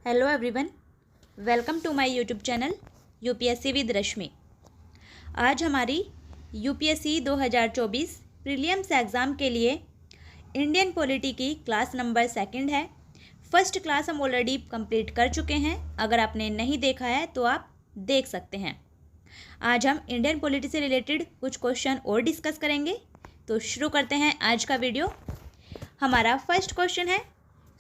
Hello everyone, welcome to my YouTube channel UPSC with Rashmi. आज हमारी UPSC 2024 prelims exam के लिए इंडियन पॉलिटी की क्लास नंबर 2 है। फर्स्ट क्लास हम ऑलरेडी कंप्लीट कर चुके हैं। अगर आपने नहीं देखा है तो आप देख सकते हैं। आज हम इंडियन पॉलिटी से रिलेटेड कुछ क्वेश्चन और डिस्कस करेंगे। तो शुरू करते हैं आज का वीडियो। हमारा फर्स्ट क्वेश्चन है,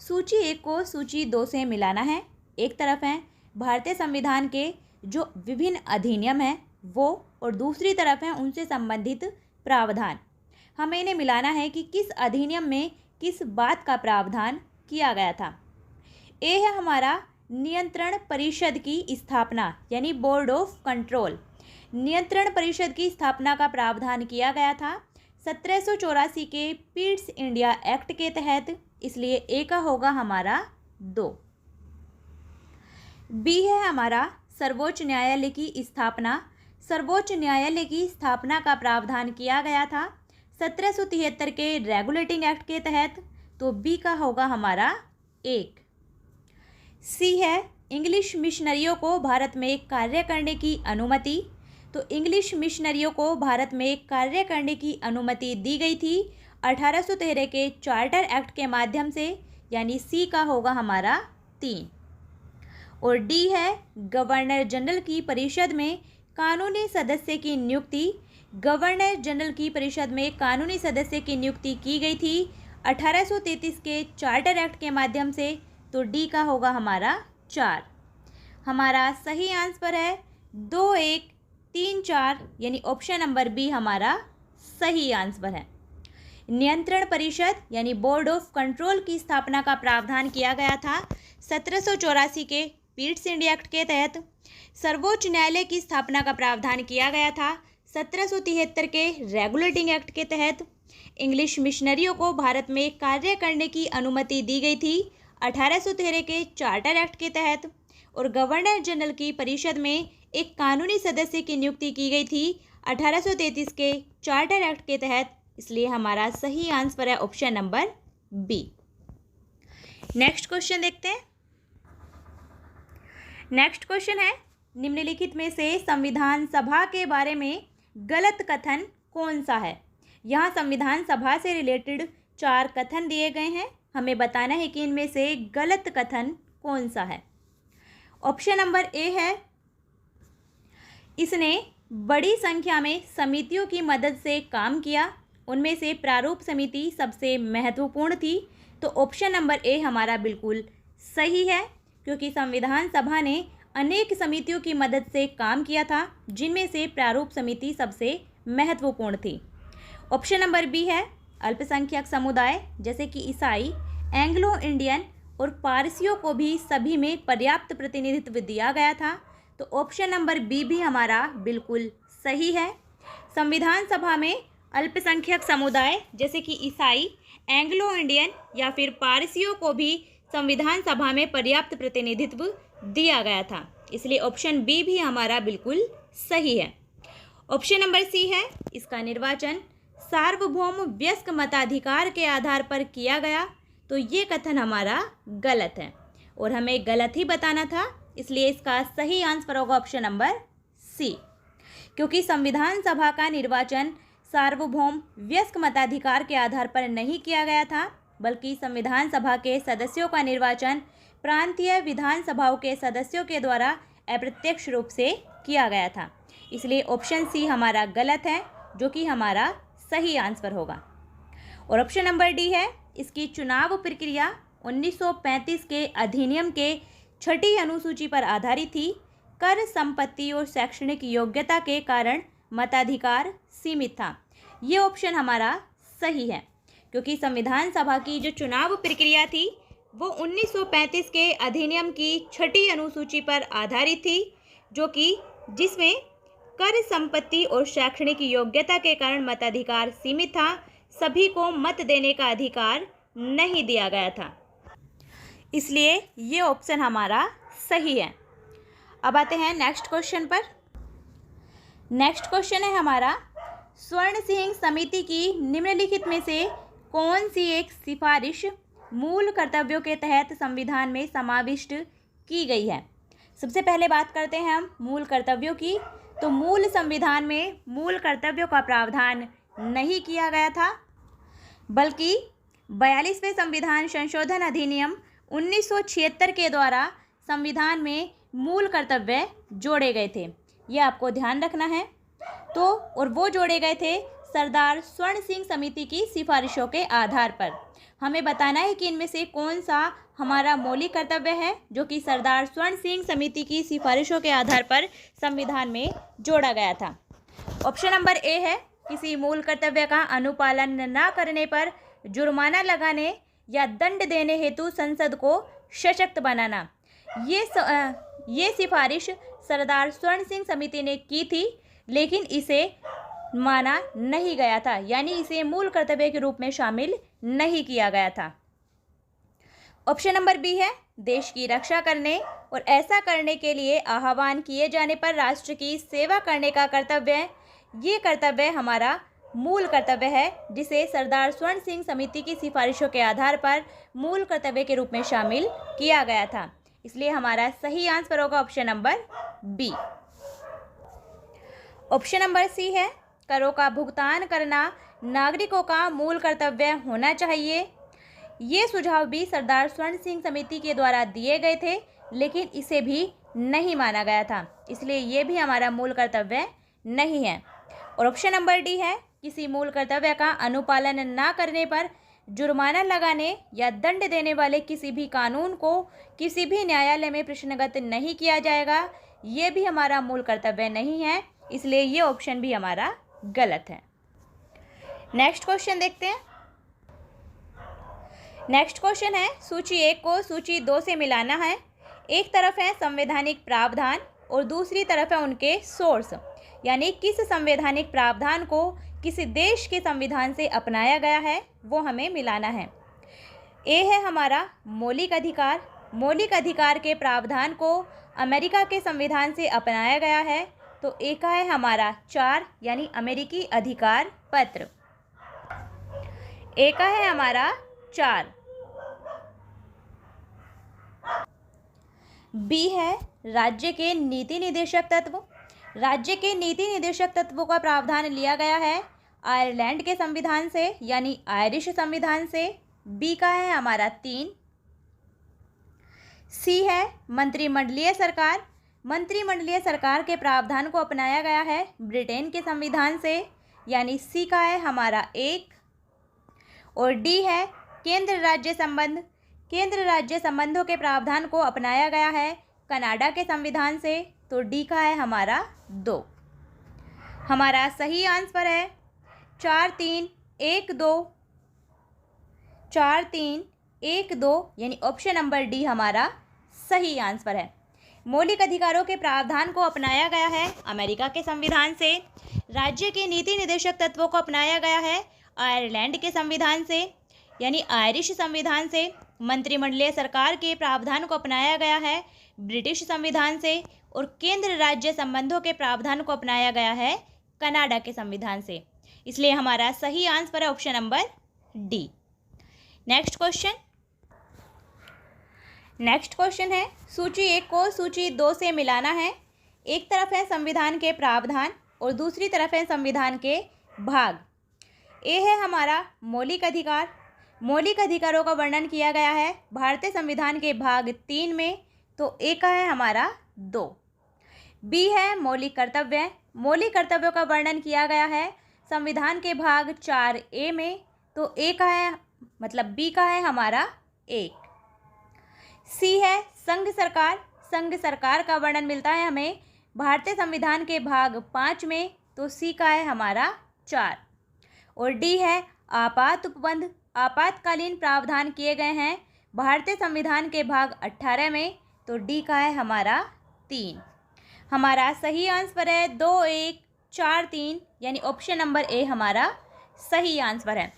सूची 1 को सूची 2 से मिलाना है। एक तरफ है भारतीय संविधान के जो विभिन्न अधिनियम हैं वो, और दूसरी तरफ है उनसे संबंधित प्रावधान। हमें इन्हें मिलाना है कि किस अधिनियम में किस बात का प्रावधान किया गया था। ए है हमारा नियंत्रण परिषद की स्थापना, यानी बोर्ड ऑफ कंट्रोल। नियंत्रण परिषद की स्थापना का प्रावधान किया गया था 1784 के पीट्स इंडिया एक्ट के तहत, इसलिए ए का होगा हमारा 2। बी है हमारा सर्वोच्च न्यायालय की स्थापना। सर्वोच्च न्यायालय की स्थापना का प्रावधान किया गया था 1773 के रेगुलेटिंग एक्ट के तहत, तो बी का होगा हमारा 1। सी है इंग्लिश मिशनरियों को भारत में कार्य करने की अनुमति। तो इंग्लिश मिशनरियों को भारत में कार्य करने की अनुमति दी गई थी 1813 के चार्टर एक्ट के माध्यम से, यानी सी का होगा हमारा 3। और डी है गवर्नर जनरल की परिषद में कानूनी सदस्य की नियुक्ति। गवर्नर जनरल की परिषद में कानूनी सदस्य की नियुक्ति की गई थी 1833 के चार्टर एक्ट के माध्यम से, तो डी का होगा हमारा 4। हमारा सही आंसर है 2, 1, 3, 4, यानी ऑप्शन नंबर बी हमारा सही आंसर है। नियंत्रण परिषद यानी बोर्ड ऑफ कंट्रोल की स्थापना का प्रावधान किया गया था 1784 के पीट्स इंडिया एक्ट के तहत। सर्वोच्च न्यायालय की स्थापना का प्रावधान किया गया था 1773 के रेगुलेटिंग एक्ट के तहत। इंग्लिश मिशनरियों को भारत में कार्य करने की अनुमति दी गई थी 1813 के चार्टर एक्ट के तहत। और गवर्नर जनरल की परिषद में एक कानूनी सदस्य की नियुक्ति की गई थी 1833 के चार्टर एक्ट के तहत, इसलिए हमारा सही आंसर है option number B. Next question देखते हैं। नेक्स्ट क्वेश्चन है, निम्नलिखित में से संविधान सभा के बारे में गलत कथन कौन सा है। यहाँ संविधान सभा से रिलेटेड 4 कथन दिए गए हैं। हमें बताना है कि इनमें से गलत कथन कौन सा है। ऑप्शन नंबर ए है, इसने बड़ी संख्या में समितियों की मदद से काम किया, उनमें से प्रारूप समिति सबसे महत्वपूर्ण थी। तो ऑप्शन नंबर ए हमारा बिल्कुल सही है, क्योंकि संविधान सभा ने अनेक समितियों की मदद से काम किया था, जिनमें से प्रारूप समिति सबसे महत्वपूर्ण थी। ऑप्शन नंबर बी है, अल्पसंख्यक समुदाय जैसे कि ईसाई, एंग्लो इंडियन और पारसियों को भी सभी में पर्याप्त प्रतिनिधित्व दिया गया था। तो ऑप्शन नंबर बी भी हमारा बिल्कुल सही है। संविधान सभा में अल्पसंख्यक समुदाय जैसे कि ईसाई, एंग्लो इंडियन या फिर पारसियों को भी संविधान सभा में पर्याप्त प्रतिनिधित्व दिया गया था, इसलिए ऑप्शन बी भी हमारा बिल्कुल सही है। ऑप्शन नंबर सी है, इसका निर्वाचन सार्वभौम वयस्क मताधिकार के आधार पर किया गया। तो ये कथन हमारा गलत है और हमें गलत ही बताना था, इसलिए इसका सही आंसर होगा ऑप्शन नंबर सी, क्योंकि संविधान सभा का निर्वाचन सार्वभौम वयस्क मताधिकार के आधार पर नहीं किया गया था, बल्कि संविधान सभा के सदस्यों का निर्वाचन प्रांतीय विधानसभाओं के सदस्यों के द्वारा अप्रत्यक्ष रूप से किया गया था। इसलिए ऑप्शन सी हमारा गलत है, जो कि हमारा सही आंसर होगा। और ऑप्शन नंबर डी है, इसकी चुनाव प्रक्रिया 1935 के अधिनियम के 6ठी अनुसूची पर आधारित थी। कर, संपत्ति और शैक्षणिक योग्यता के कारण मताधिकार सीमित था। ये ऑप्शन हमारा सही है, क्योंकि संविधान सभा की जो चुनाव प्रक्रिया थी वो 1935 के अधिनियम की 6ठी अनुसूची पर आधारित थी, जो कि जिसमें कर, संपत्ति और शैक्षणिक योग्यता के कारण मताधिकार सीमित था, सभी को मत देने का अधिकार नहीं दिया गया था, इसलिए ये ऑप्शन हमारा सही है। अब आते हैं नेक्स्ट क्वेश्चन पर। नेक्स्ट क्वेश्चन है हमारा, स्वर्ण सिंह समिति की निम्नलिखित में से कौन सी एक सिफारिश मूल कर्तव्यों के तहत संविधान में समाविष्ट की गई है। सबसे पहले बात करते हैं हम मूल कर्तव्यों की। तो मूल संविधान में मूल कर्तव्यों का प्रावधान नहीं किया गया था, बल्कि 42वें संविधान संशोधन अधिनियम 1976 के द्वारा संविधान में मूल कर्तव्य जोड़े गए थे। ये आपको ध्यान रखना है। तो और वो जोड़े गए थे सरदार स्वर्ण सिंह समिति की सिफारिशों के आधार पर। हमें बताना है कि इनमें से कौन सा हमारा मौलिक कर्तव्य है जो कि सरदार स्वर्ण सिंह समिति की सिफारिशों के आधार पर संविधान में जोड़ा गया था। ऑप्शन नंबर ए है, किसी मूल कर्तव्य का अनुपालन न करने पर जुर्माना लगाने या दंड देने हेतु संसद को सशक्त बनाना। ये सिफारिश सरदार स्वर्ण सिंह समिति ने की थी, लेकिन इसे माना नहीं गया था, यानी इसे मूल कर्तव्य के रूप में शामिल नहीं किया गया था। ऑप्शन नंबर बी है, देश की रक्षा करने और ऐसा करने के लिए आह्वान किए जाने पर राष्ट्र की सेवा करने का कर्तव्य। ये कर्तव्य हमारा मूल कर्तव्य है, जिसे सरदार स्वर्ण सिंह समिति की सिफारिशों के आधार पर मूल कर्तव्य के रूप में शामिल किया गया था। इसलिए हमारा सही आंसर होगा option number B. Option number C है, करों का भुगतान करना नागरिकों का मूल कर्तव्य होना चाहिए। ये सुझाव भी सरदार स्वर्ण सिंह समिति के द्वारा दिए गए थे, लेकिन इसे भी नहीं माना गया था, इसलिए ये भी हमारा मूल कर्तव्य नहीं है। और ऑप्शन नंबर डी है, किसी मूल कर्तव्य का अनुपालन न करने पर जुर्माना लगाने या दंड देने वाले किसी भी कानून को किसी भी न्यायालय में प्रश्नगत नहीं किया जाएगा। ये भी हमारा मूल कर्तव्य नहीं है, इसलिए ये ऑप्शन भी हमारा गलत है। नेक्स्ट क्वेश्चन देखते हैं। नेक्स्ट क्वेश्चन है, सूची 1 को सूची 2 से मिलाना है। एक तरफ है संवैधानिक प्रावधान और दूसरी तरफ है उनके सोर्स, यानी किस संवैधानिक प्रावधान को किसी देश के संविधान से अपनाया गया है वो हमें मिलाना है। ए है हमारा मौलिक अधिकार। मौलिक अधिकार के प्रावधान को अमेरिका के संविधान से अपनाया गया है, तो ए का है हमारा 4, यानी अमेरिकी अधिकार पत्र। ए का है हमारा 4। बी है राज्य के नीति निदेशक तत्व। राज्य के नीति निदेशक तत्वों का प्रावधान लिया गया है आयरलैंड के संविधान से, यानी आयरिश संविधान से। बी का है हमारा 3। सी है मंत्रिमंडलीय सरकार। मंत्रिमंडलीय सरकार के प्रावधान को अपनाया गया है ब्रिटेन के संविधान से, यानी सी का है हमारा 1। और डी है केंद्र राज्य संबंध। केंद्र राज्य संबंधों के प्रावधान को अपनाया गया है कनाडा के संविधान से, तो डी का है हमारा 2। हमारा सही आंसर है 4 3 1 2। 4 3 1 2, यानी ऑप्शन नंबर डी हमारा सही आंसर है। मौलिक अधिकारों के प्रावधान को अपनाया गया है अमेरिका के संविधान से। राज्य के नीति निदेशक तत्वों को अपनाया गया है आयरलैंड के संविधान से, यानी आयरिश संविधान से। मंत्रिमंडलीय सरकार के प्रावधान को अपनाया गया है ब्रिटिश संविधान से। और केंद्र राज्य संबंधों के प्रावधान को अपनाया गया है कनाडा के संविधान से। इसलिए हमारा सही आंसर है option number D. Next question है, सूची 1 को सूची 2 से मिलाना है। एक तरफ है संविधान के प्रावधान और दूसरी तरफ है संविधान के भाग। ए है हमारा मौलिक अधिकार। मौलिक अधिकारों का वर्णन किया गया है भारतीय संविधान के भाग 3 में, तो ए का है हमारा 2। बी है मौलिक कर्तव्य। मौलिक कर्तव्यों का वर्णन किया गया है संविधान के भाग 4A में, तो ए का है मतलब बी का है हमारा 1। सी है संघ सरकार। संघ सरकार का वर्णन मिलता है हमें भारतीय संविधान के भाग 5 में, तो सी का है हमारा 4। और डी है आपात उपबंध। आपातकालीन प्रावधान किए गए हैं भारतीय संविधान के भाग 18 में, तो डी का है हमारा 3। हमारा सही आंसर है 2 1 4 3, यानी ऑप्शन नंबर ए हमारा सही आंसर है।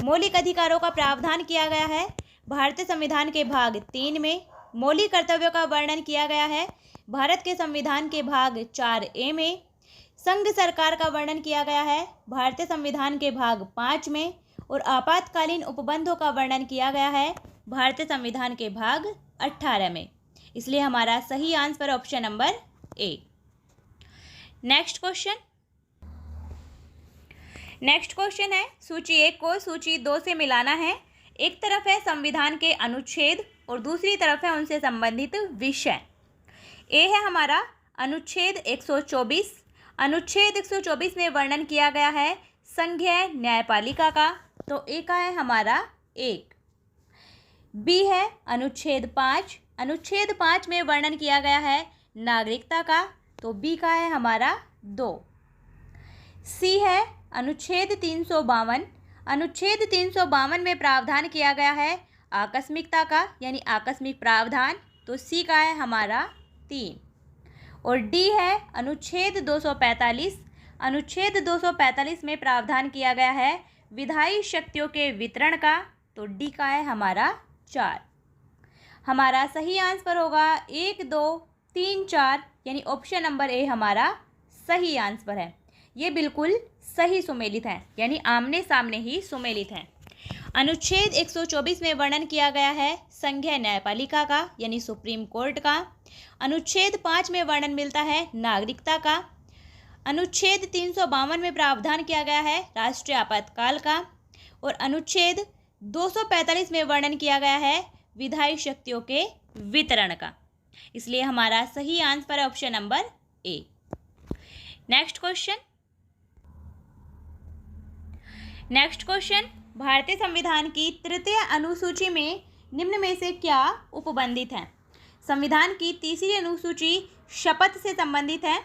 मौलिक अधिकारों का प्रावधान किया गया है भारतीय संविधान के भाग 3 में। मौलिक कर्तव्यों का वर्णन किया गया है भारत के संविधान के भाग 4A में। संघ सरकार का वर्णन किया गया है भारतीय संविधान के भाग 5 में। और आपातकालीन उपबंधों का वर्णन किया गया है भारतीय संविधान के भाग 18 में। इसलिए हमारा सही answer option number A. Next question है सूची 1 को सूची 2 से मिलाना है। एक तरफ है संविधान के अनुच्छेद और दूसरी तरफ है उनसे संबंधित विषय। ए है हमारा अनुच्छेद 124। अनुच्छेद 124 में वर्णन किया गया है संघीय न्यायपालिका का, तो ए का है हमारा 1। बी है अनुच्छेद 5। अनुच्छेद 5 में वर्णन किया गया है नागरिकता का, तो बी का है हमारा 2। सी है अनुच्छेद 352। अनुच्छेद 352 में प्रावधान किया गया है आकस्मिकता का, यानी आकस्मिक प्रावधान, तो सी का है हमारा 3। और डी है अनुच्छेद 245। अनुच्छेद 245 में प्रावधान किया गया है विधायी शक्तियों के वितरण का, तो डी का है हमारा 4। हमारा सही आंसर होगा 1, 2, 3, 4, यानी ऑप्शन नंबर ए हमारा सही आंसर है। ये बिल्कुल सही सुमेलित है, यानी आमने सामने ही सुमेलित हैं। अनुच्छेद 124 में वर्णन किया गया है संघीय न्यायपालिका का, यानी सुप्रीम कोर्ट का। अनुच्छेद 5 में वर्णन मिलता है नागरिकता का। अनुच्छेद 352 में प्रावधान किया गया है राष्ट्रीय आपातकाल का। और अनुच्छेद 245 में वर्णन किया गया है विधायी शक्तियों के वितरण का। इसलिए हमारा सही आंसर है option number A. Next question, भारतीय संविधान की तृतीय अनुसूची में निम्न में से क्या उपबंधित है? संविधान की तीसरी अनुसूची शपथ से संबंधित है,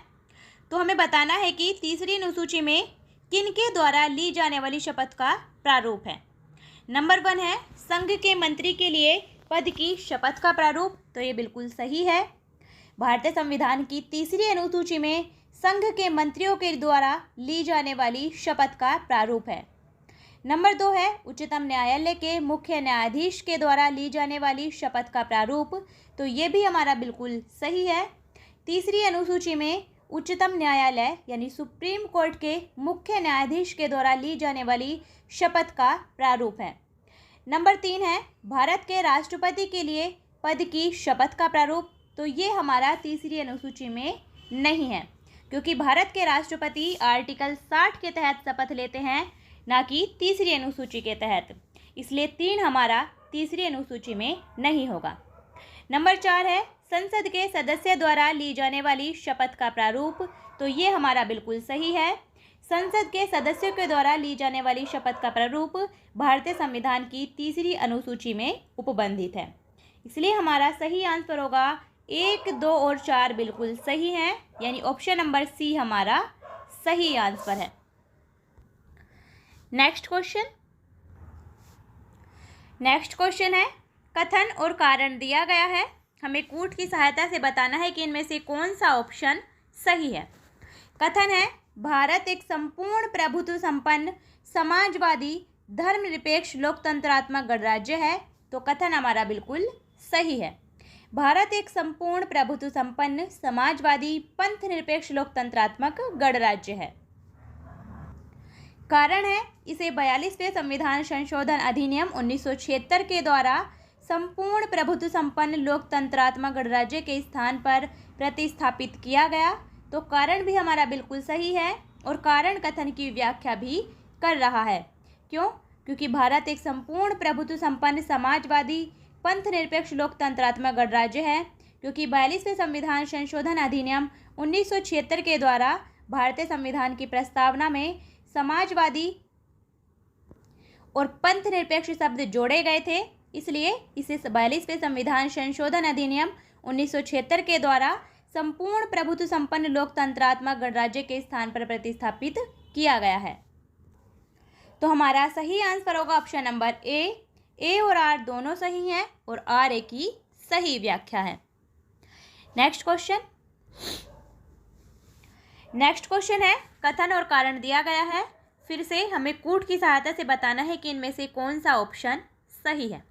तो हमें बताना है कि तीसरी अनुसूची में किनके द्वारा ली जाने वाली शपथ का प्रारूप है। नंबर 1 है संघ के मंत्री के लिए पद की शपथ का प्रारूप, तो ये बिल्कुल सही है। भारतीय संविधान की तीसरी अनुसूची में संघ के मंत्रियों के द्वारा ली जाने वाली शपथ का प्रारूप है। नंबर 2 है उच्चतम न्यायालय के मुख्य न्यायाधीश के द्वारा ली जाने वाली शपथ का प्रारूप, तो ये भी हमारा बिल्कुल सही है। तीसरी अनुसूची में उच्चतम न्यायालय यानी सुप्रीम कोर्ट के मुख्य न्यायाधीश के द्वारा ली जाने वाली शपथ का प्रारूप है। नंबर 3 है भारत के राष्ट्रपति के लिए पद की शपथ का प्रारूप, तो ये हमारा तीसरी अनुसूची में नहीं है, क्योंकि भारत के राष्ट्रपति आर्टिकल 60 के तहत शपथ लेते हैं, ना कि तीसरी अनुसूची के तहत। इसलिए 3 हमारा तीसरी अनुसूची में नहीं होगा। नंबर 4 है संसद के सदस्य द्वारा ली जाने वाली शपथ का प्रारूप, तो ये हमारा बिल्कुल सही है। संसद के सदस्यों के द्वारा ली जाने वाली शपथ का प्रारूप भारतीय संविधान की तीसरी अनुसूची में उपबंधित है। इसलिए हमारा सही आंसर होगा 1, 2 और 4 बिल्कुल सही हैं, यानी ऑप्शन नंबर सी हमारा सही आंसर है। नेक्स्ट क्वेश्चन है कथन और कारण दिया गया है। हमें कूट की सहायता से बताना है कि इनमें से कौन सा ऑप्शन सही है। कथन है भारत एक संपूर्ण प्रभुत्व संपन्न समाजवादी धर्मनिरपेक्ष लोकतंत्रात्मक गणराज्य है, तो कथन हमारा बिल्कुल सही है। भारत एक संपूर्ण प्रभुत्व संपन्न समाजवादी पंथ निरपेक्ष लोकतंत्रात्मक गणराज्य है। कारण है इसे 42वें संविधान संशोधन अधिनियम 1976 के द्वारा संपूर्ण प्रभुत्व संपन्न लोकतंत्रात्मक गणराज्य के स्थान पर प्रतिस्थापित किया गया, तो कारण भी हमारा बिल्कुल सही है और कारण कथन की व्याख्या भी कर रहा है। क्यों? क्योंकि भारत एक संपूर्ण प्रभुत्व संपन्न समाजवादी पंथ निरपेक्ष लोकतंत्रात्मक गणराज्य है, क्योंकि 42वें संविधान संशोधन अधिनियम 1976 के द्वारा भारतीय संविधान की प्रस्तावना में समाजवादी और पंथ निरपेक्ष शब्द जोड़े गए थे, इसलिए इसे 42वें संविधान संशोधन अधिनियम 1976 के द्वारा संपूर्ण प्रभुत्व संपन्न लोकतंत्रात्मक गणराज्य के स्थान पर प्रतिस्थापित किया गया है। तो हमारा सही आंसर होगा ऑप्शन नंबर ए और आर दोनों सही हैं और आर ए की सही व्याख्या है। नेक्स्ट क्वेश्चन है कथन और कारण दिया गया है। फिर से हमें कूट की सहायता से बताना है कि इनमें से कौन सा ऑप्शन सही है।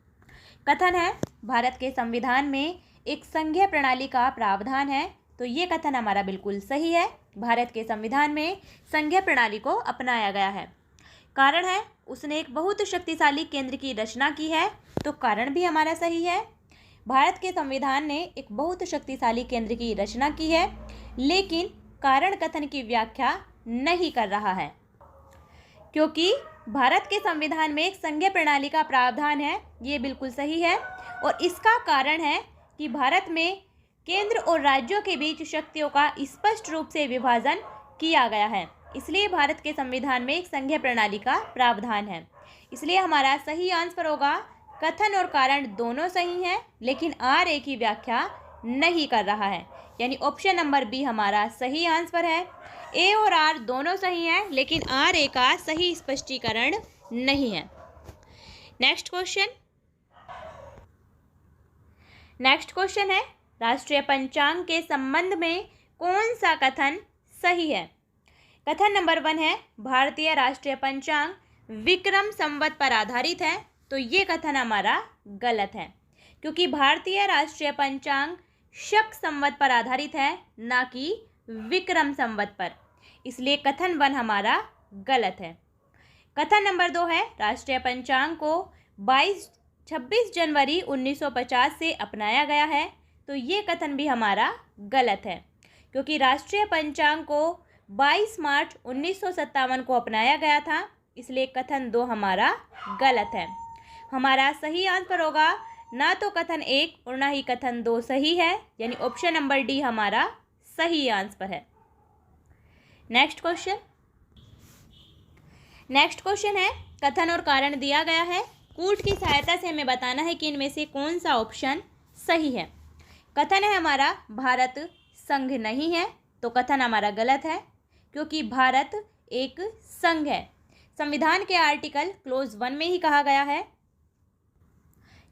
कथन है भारत के संविधान में एक संघीय प्रणाली का प्रावधान है, तो ये कथन हमारा बिल्कुल सही है। भारत के संविधान में संघीय प्रणाली को अपनाया गया है। कारण है उसने एक बहुत शक्तिशाली केंद्र की रचना की है, तो कारण भी हमारा सही है। भारत के संविधान ने एक बहुत शक्तिशाली केंद्र की रचना की है, लेकिन कारण कथन की व्याख्या नहीं कर रहा है, क्योंकि भारत के संविधान में एक संघीय प्रणाली का प्रावधान है। ये बिल्कुल सही है, और इसका कारण है कि भारत में केंद्र और राज्यों के बीच शक्तियों का स्पष्ट रूप से विभाजन किया गया है, इसलिए भारत के संविधान में एक संघीय प्रणाली का प्रावधान है। इसलिए हमारा सही आंसर होगा कथन और कारण दोनों सही हैं, लेकिन RA की व्याख्या नहीं कर रहा है, यानी ऑप्शन नंबर बी हमारा सही आंसर है। A और R दोनों सही हैं, लेकिन RA का सही स्पष्टीकरण नहीं है। नेक्स्ट क्वेश्चन है राष्ट्रीय पंचांग के संबंध में कौन सा कथन सही है। कथन नंबर 1 है भारतीय राष्ट्रीय पंचांग विक्रम संवत पर आधारित है, तो ये कथन हमारा गलत है, क्योंकि भारतीय राष्ट्रीय पंचांग शक संवत पर आधारित है, ना कि विक्रम संवत पर, इसलिए कथन 1 हमारा गलत है। कथन नंबर 2 है राष्ट्रीय पंचांग को 26 जनवरी 1950 से अपनाया गया है, तो ये कथन भी हमारा गलत है, क्योंकि राष्ट्रीय पंचांग को 22 मार्च 1957 को अपनाया गया था, इसलिए कथन 2 हमारा गलत है। हमारा सही आंसर होगा ना तो कथन 1 और ना ही कथन 2 सही है, यानी ऑप्शन नंबर डी हमारा सही आंसर है। नेक्स्ट क्वेश्चन है कथन और कारण दिया गया है, कूट की सहायता से हमें बताना है कि इनमें से कौन सा ऑप्शन सही है। कथन है हमारा भारत संघ नहीं है, तो कथन हमारा गलत है, क्योंकि भारत एक संघ है। संविधान के आर्टिकल क्लोज 1 में ही कहा गया है,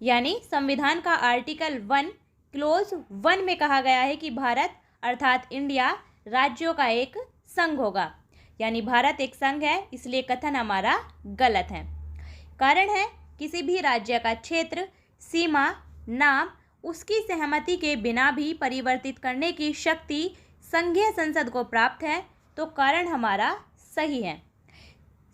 यानी संविधान का आर्टिकल 1 क्लोज 1 में कहा गया है कि भारत अर्थात इंडिया राज्यों का एक संघ होगा, यानी भारत एक संघ है, इसलिए कथन हमारा गलत है। कारण है किसी भी राज्य का क्षेत्र, सीमा, नाम उसकी सहमति के बिना भी परिवर्तित करने की शक्ति संघीय संसद को प्राप्त है, तो कारण हमारा सही है।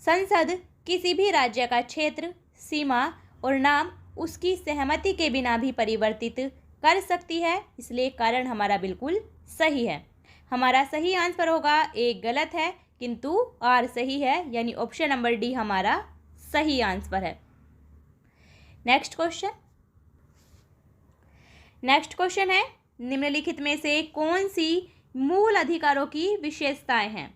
संसद किसी भी राज्य का क्षेत्र, सीमा और नाम उसकी सहमति के बिना भी परिवर्तित कर सकती है, इसलिए कारण हमारा बिल्कुल सही है। हमारा सही आंसर होगा ए गलत है, किंतु आर सही है, यानी ऑप्शन नंबर डी हमारा सही आंसर है। नेक्स्ट क्वेश्चन है निम्नलिखित में से कौन सी मूल अधिकारों की विशेषताएं हैं।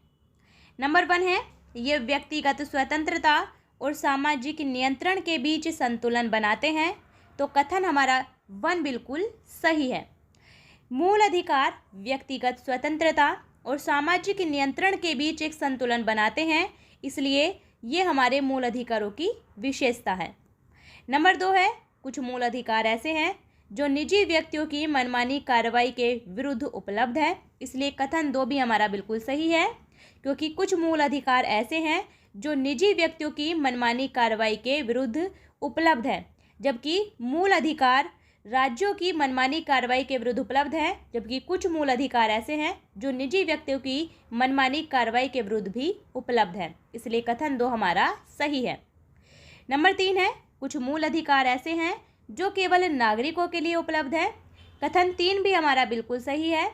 नंबर 1 है ये व्यक्तिगत स्वतंत्रता और सामाजिक नियंत्रण के बीच संतुलन बनाते हैं, तो कथन हमारा 1 बिल्कुल सही है। मूल अधिकार व्यक्तिगत स्वतंत्रता और सामाजिक नियंत्रण के बीच एक संतुलन बनाते हैं, इसलिए ये हमारे मूल अधिकारों की विशेषता है। नंबर 2 है कुछ मूल अधिकार ऐसे हैं जो निजी व्यक्तियों की मनमानी कार्रवाई के विरुद्ध उपलब्ध है, इसलिए कथन 2 भी हमारा बिल्कुल सही है, क्योंकि कुछ मूल अधिकार ऐसे हैं जो निजी व्यक्तियों की मनमानी कार्रवाई के विरुद्ध उपलब्ध है, जबकि मूल अधिकार राज्यों की मनमानी कार्रवाई के विरुद्ध उपलब्ध है, जबकि कुछ मूल अधिकार ऐसे हैं जो निजी व्यक्तियों की मनमानी कार्रवाई के विरुद्ध भी उपलब्ध है, इसलिए कथन 2 हमारा सही है। नंबर 3 है कुछ मूल अधिकार ऐसे हैं जो केवल नागरिकों के लिए उपलब्ध है, कथन 3 भी हमारा बिल्कुल सही है।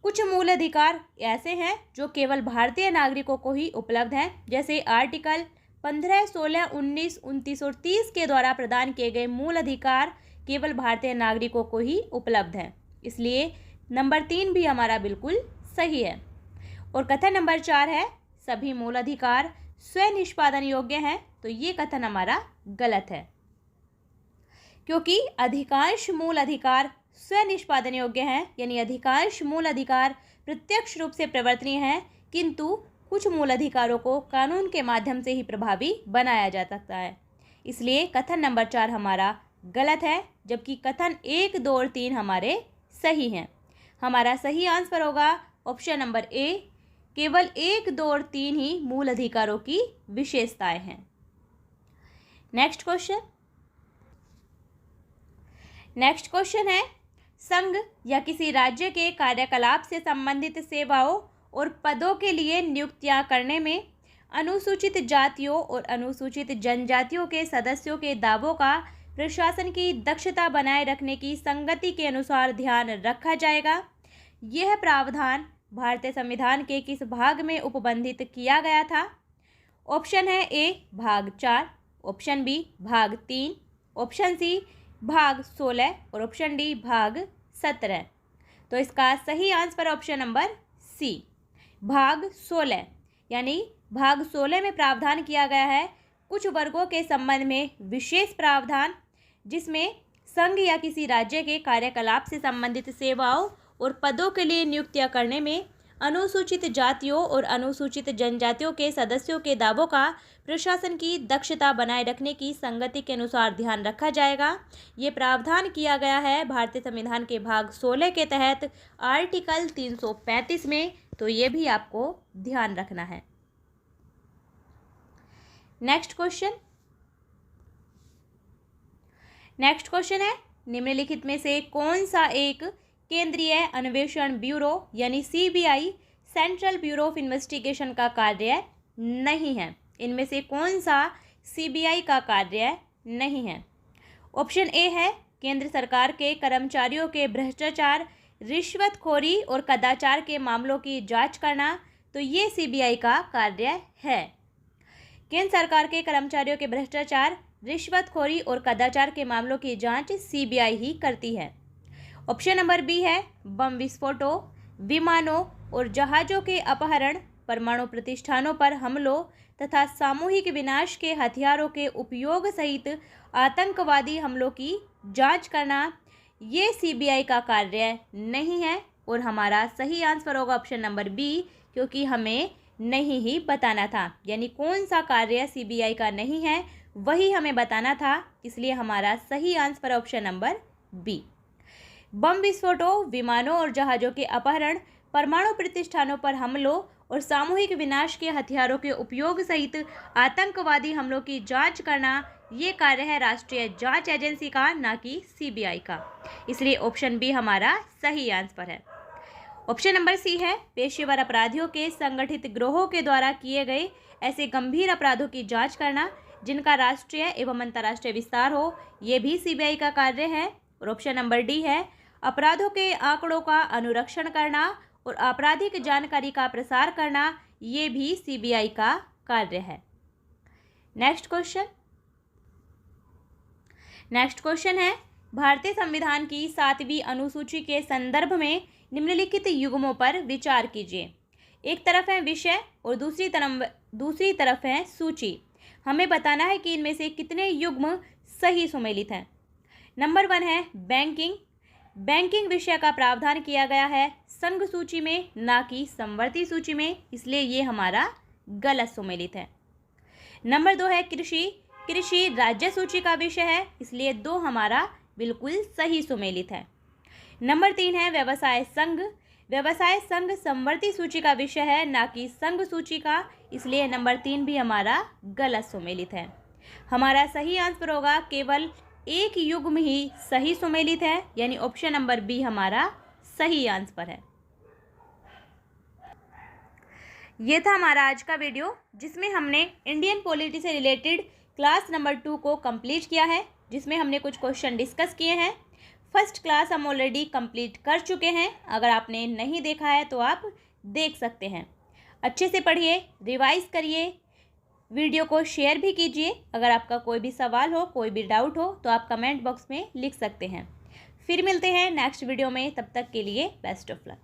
कुछ मूल अधिकार ऐसे हैं जो केवल भारतीय नागरिकों को ही उपलब्ध हैं, जैसे आर्टिकल 15, 16, 19, 29 और 30 के द्वारा प्रदान किए गए मूल अधिकार केवल भारतीय नागरिकों को ही उपलब्ध हैं, इसलिए नंबर 3 भी हमारा बिल्कुल सही है। और कथन नंबर 4 है सभी मूल अधिकार स्वयं निष्पादन योग्य हैं, तो ये कथन हमारा गलत है, क्योंकि अधिकांश मूल अधिकार स्वयं निष्पादन योग्य हैं, यानी अधिकांश मूल अधिकार प्रत्यक्ष रूप से प्रवर्तनीय हैं, किंतु कुछ मूल अधिकारों को कानून के माध्यम से ही प्रभावी बनाया जा सकता है, इसलिए कथन नंबर 4 हमारा गलत है, जबकि कथन 1, 2 और 3 हमारे सही हैं। हमारा सही आंसर होगा ऑप्शन नंबर ए, केवल 1, 2 और 3 ही मूल अधिकारों की विशेषताएं हैं। नेक्स्ट क्वेश्चन है संघ या किसी राज्य के कार्यकलाप से संबंधित सेवाओं और पदों के लिए नियुक्तियां करने में अनुसूचित जातियों और अनुसूचित जनजातियों के सदस्यों के दावों का प्रशासन की दक्षता बनाए रखने की संगति के अनुसार ध्यान रखा जाएगा। यह प्रावधान भारतीय संविधान के किस भाग में उपबंधित किया गया था? ऑप्शन है ए भाग 4, ऑप्शन बी भाग 3, ऑप्शन सी भाग 16 और ऑप्शन डी भाग 17। तो इसका सही आंसर ऑप्शन नंबर सी भाग 16, यानी भाग 16 में प्रावधान किया गया है कुछ वर्गों के संबंध में विशेष प्रावधान, जिसमें संघ या किसी राज्य के कार्यकलाप से संबंधित सेवाओं और पदों के लिए नियुक्तियां करने में अनुसूचित जातियों और अनुसूचित जनजातियों के सदस्यों के दावों का प्रशासन की दक्षता बनाए रखने की संगति के अनुसार ध्यान रखा जाएगा। ये प्रावधान किया गया है भारतीय संविधान के भाग 16 के तहत आर्टिकल 335 में, तो ये भी आपको ध्यान रखना है। नेक्स्ट क्वेश्चन है, निम्नलिखित में से कौन सा एक केंद्रीय अन्वेषण ब्यूरो यानी CBI central bureau of investigation का कार्य नहीं है? इनमें से कौन सा सीबीआई का कार्य नहीं है? ऑप्शन ए है केंद्र सरकार के कर्मचारियों के भ्रष्टाचार, रिश्वतखोरी और कदाचार के मामलों की जांच करना, तो ये सीबीआई का कार्य है। केंद्र सरकार के कर्मचारियों के भ्रष्टाचार, रिश्वतखोरी और कदाचार के मामलों की जांच सीबीआई ही करती है। ऑप्शन नंबर बी है बम विस्फोटों, विमानों और जहाज़ों के अपहरण, परमाणु प्रतिष्ठानों पर हमलों तथा सामूहिक विनाश के हथियारों के उपयोग सहित आतंकवादी हमलों की जांच करना, ये सीबीआई का कार्य नहीं है। और हमारा सही आंसर होगा ऑप्शन नंबर बी, क्योंकि हमें नहीं ही बताना था, यानी कौन सा कार्य सीबीआई का नहीं है वही हमें बताना था, इसलिए हमारा सही आंसर ऑप्शन नंबर बी। बम विस्फोटों, विमानों और जहाज़ों के अपहरण, परमाणु प्रतिष्ठानों पर हमलों और सामूहिक विनाश के हथियारों के उपयोग सहित आतंकवादी हमलों की जांच करना, ये कार्य है राष्ट्रीय जांच एजेंसी का, ना कि सीबीआई का। इसलिए ऑप्शन बी हमारा सही आंसर है। ऑप्शन नंबर सी है पेशेवर अपराधियों के संगठित गिरोहों के द्वारा किए गए ऐसे गंभीर अपराधों की जांच करना जिनका राष्ट्रीय एवं अंतर्राष्ट्रीय विस्तार हो, ये भी सीबीआई का कार्य है। और ऑप्शन नंबर डी है अपराधों के आंकड़ों का अनुरक्षण करना और आपराधिक जानकारी का प्रसार करना, ये भी सीबीआई का कार्य है। नेक्स्ट क्वेश्चन है भारतीय संविधान की 7वीं अनुसूची के संदर्भ में निम्नलिखित युग्मों पर विचार कीजिए। एक तरफ है विषय और दूसरी तरफ है सूची। हमें बताना है कि इनमें से कितने युग्म सही सुमेलित हैं। नंबर 1 है बैंकिंग। बैंकिंग विषय का प्रावधान किया गया है संघ सूची में, ना कि समवर्ती सूची में, इसलिए ये हमारा गलत सुमेलित है। नंबर 2 है कृषि। कृषि राज्य सूची का विषय है, इसलिए 2 हमारा बिल्कुल सही सुमेलित है। नंबर 3 है व्यवसाय संघ। व्यवसाय संघ समवर्ती सूची का विषय है, ना कि संघ सूची का, इसलिए नंबर 3 भी हमारा गलत सुमेलित है। हमारा सही आंसर होगा केवल एक युग्म ही सही सुमेलित है, यानी ऑप्शन नंबर बी हमारा सही आंसर है। ये था हमारा आज का वीडियो, जिसमें हमने इंडियन पॉलिटी से रिलेटेड क्लास नंबर 2 को कंप्लीट किया है, जिसमें हमने कुछ क्वेश्चन डिस्कस किए हैं। फर्स्ट क्लास हम ऑलरेडी कंप्लीट कर चुके हैं, अगर आपने नहीं देखा है तो आप देख सकते हैं। अच्छे से पढ़िए, रिवाइज करिए, वीडियो को शेयर भी कीजिए। अगर आपका कोई भी सवाल हो, कोई भी डाउट हो, तो आप कमेंट बॉक्स में लिख सकते हैं। फिर मिलते हैं नेक्स्ट वीडियो में, तब तक के लिए बेस्ट ऑफ लक।